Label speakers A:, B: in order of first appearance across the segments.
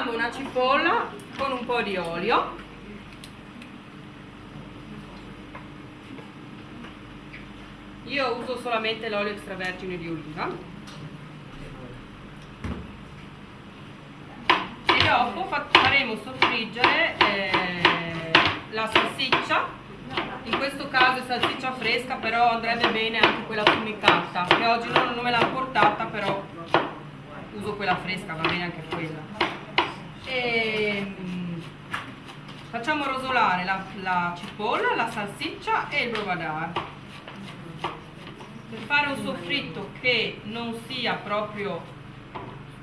A: Facciamo una cipolla con un po' di olio. Io uso solamente l'olio extravergine di oliva. E dopo faremo soffriggere la salsiccia. In questo caso è salsiccia fresca, però andrebbe bene anche quella affumicata, che oggi non me l'hanno portata, però uso quella fresca, va bene anche quella. E facciamo rosolare la cipolla, la salsiccia e il brovadar. Per fare un soffritto che non sia proprio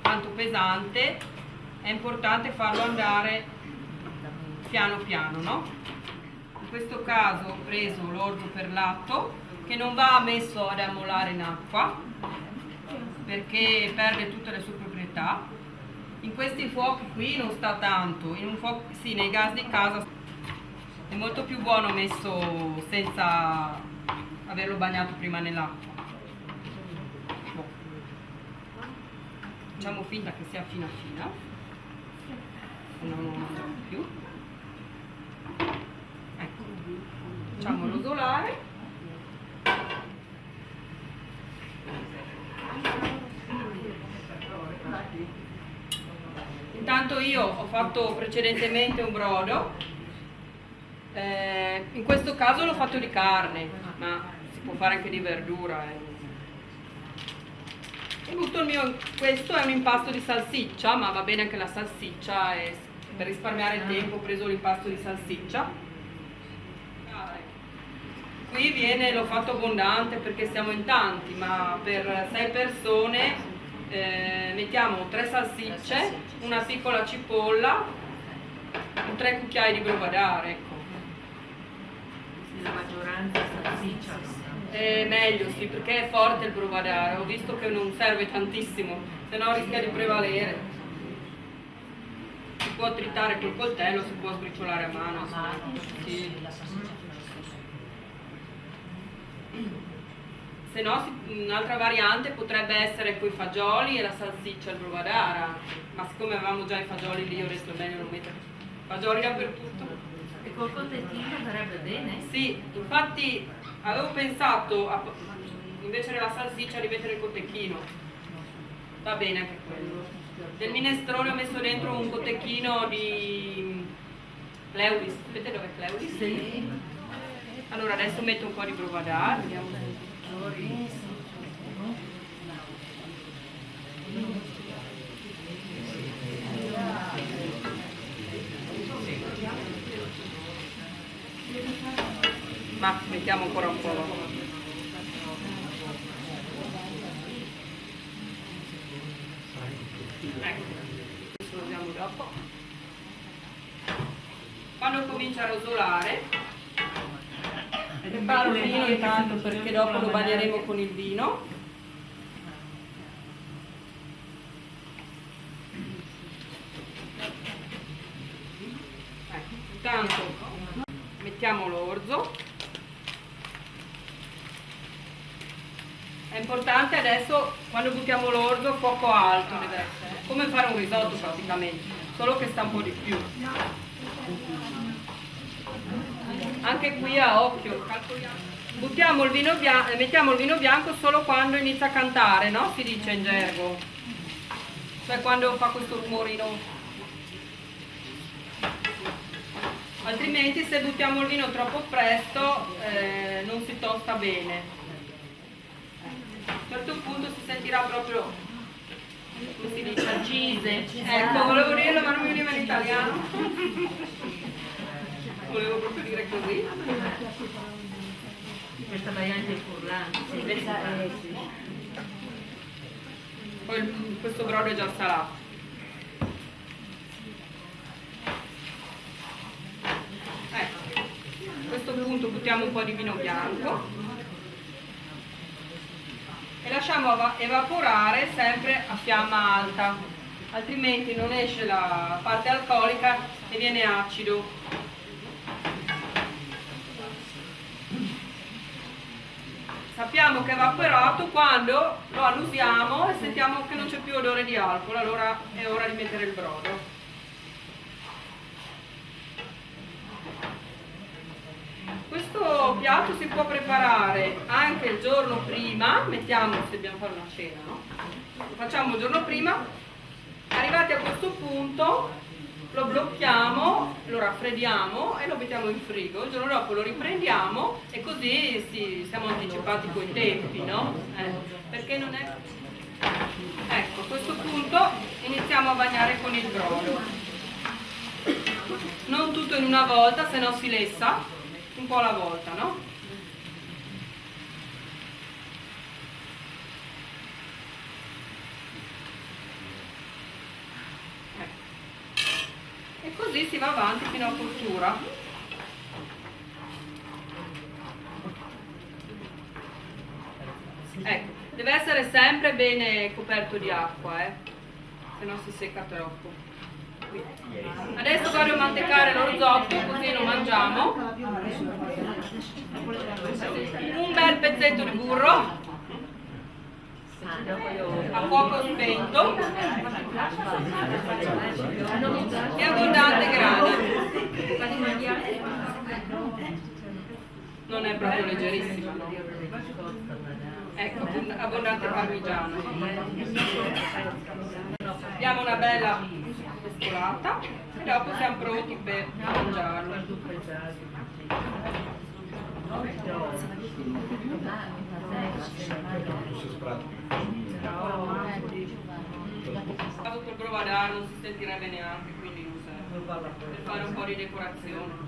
A: tanto pesante è importante farlo andare piano piano, no? In questo caso ho preso l'orzo perlato, che non va messo ad ammolare in acqua perché perde tutte le sue proprietà. In questi fuochi qui non sta tanto, in un fuoco, sì, nei gas di casa è molto più buono messo senza averlo bagnato prima nell'acqua. Facciamo finta che sia fina fina, non più. Ecco, facciamo rosolare. Intanto io ho fatto precedentemente un brodo, in questo caso l'ho fatto di carne, ma si può fare anche di verdura. E butto questo è un impasto di salsiccia, ma va bene anche la salsiccia, e per risparmiare tempo ho preso l'impasto di salsiccia. Qui l'ho fatto abbondante perché siamo in tanti, ma per 6 persone mettiamo 3 salsicce, una piccola cipolla, 3 cucchiai di brovadar, ecco.
B: La maggioranza salsiccia.
A: Meglio, sì, perché è forte il brovadar, ho visto che non serve tantissimo, se no rischia di prevalere. Si può tritare col coltello, si può sbriciolare a mano. Sì. Se no, un'altra variante potrebbe essere con i fagioli e la salsiccia al brovadar, ma siccome avevamo già i fagioli lì, ho detto bene non mettere fagioli dappertutto.
B: E col cotechino sarebbe bene?
A: Sì, infatti avevo pensato invece della salsiccia di mettere il cotechino. Va bene anche quello. Nel minestrone ho messo dentro un cotechino di Cleudis. Vedete dove è Cleudis?
B: Sì.
A: Allora adesso metto un po' di brovadar, vediamo se... Ma mettiamo ancora un po'. Ecco, questo lo usiamo dopo. Quando comincia a rosolare, preparo il vino intanto perché dopo lo bagneremo con il vino. Ecco, intanto mettiamo l'orzo. È importante adesso, quando buttiamo l'orzo, fuoco alto deve essere, come fare un risotto praticamente, solo che sta un po' di più. Anche qui a occhio, buttiamo il vino bianco, mettiamo il vino bianco solo quando inizia a cantare, no? Si dice in gergo, cioè quando fa questo rumorino. Altrimenti se buttiamo il vino troppo presto non si tosta bene. A un certo punto si sentirà proprio, come si dice, accise. Ecco, volevo dirlo ma non mi veniva in italiano. Volevo proprio dire così.
B: Questa variante è furlante. Sì.
A: Poi questo brodo è già salato. Ecco, a questo punto buttiamo un po' di vino bianco e lasciamo evaporare sempre a fiamma alta, altrimenti non esce la parte alcolica e viene acido. Sappiamo che è evaporato quando lo annusiamo e sentiamo che non c'è più odore di alcol, allora è ora di mettere il brodo. piatto si può preparare anche il giorno prima, mettiamo se dobbiamo fare una cena, no? Lo facciamo il giorno prima, arrivati a questo punto lo blocchiamo, lo raffreddiamo e lo mettiamo in frigo, il giorno dopo lo riprendiamo e così siamo anticipati coi tempi, no? Perché non è... Ecco, a questo punto iniziamo a bagnare con il brodo. Non tutto in una volta, se no si lessa, un po' alla volta, no? E così si va avanti fino a cottura. Ecco, deve essere sempre bene coperto di acqua, se no si secca troppo. Adesso vado a mantecare l'orzotto così lo mangiamo. Un bel pezzetto di burro a fuoco spento e abbondante grana. Non è proprio leggerissima, no? Ecco, abbondante parmigiano. Diamo una bella mescolata e dopo siamo pronti per mangiarlo. Vado per provare, non si sentirebbe neanche, quindi non serve. Per fare un po' di decorazione.